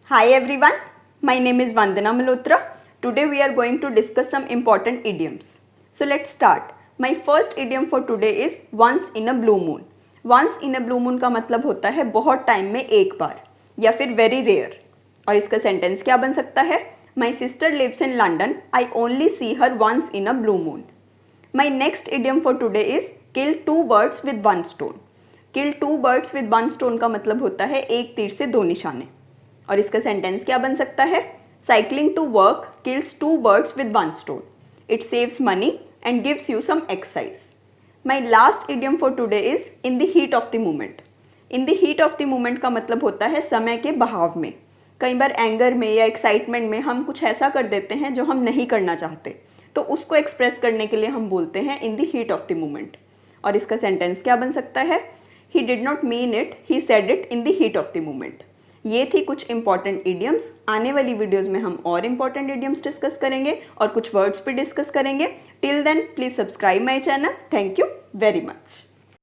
Hi everyone, my name is Vandana Malhotra. Today we are going to discuss some important idioms. So let's start. My first idiom for today is once in a blue moon. Once in a blue moon का मतलब होता है बहुत time में एक बार या फिर very rare. और इसका सेंटेंस क्या बन सकता है? My sister lives in London. I only see her once in a blue moon. My next idiom for today is kill two birds with one stone. Kill two birds with one stone का मतलब होता है एक तीर से दो निशाने. और इसका सेंटेंस क्या बन सकता है? Cycling to work kills two birds with one stone. It saves money and gives you some exercise. My last idiom for today is in the heat of the moment. In the heat of the moment का मतलब होता है समय के बहाव में. कई बार anger में या एक्साइटमेंट में हम कुछ ऐसा कर देते हैं जो हम नहीं करना चाहते, तो उसको एक्सप्रेस करने के लिए हम बोलते हैं इन the heat of the moment. और इसका सेंटेंस क्या बन सकता है? He did not mean it, he said it in the heat of the moment. ये थी कुछ इंपॉर्टेंट इडियम्स. आने वाली वीडियोस में हम और इंपॉर्टेंट इडियम्स डिस्कस करेंगे और कुछ वर्ड्स भी डिस्कस करेंगे. Till then please subscribe my channel. Thank you very much.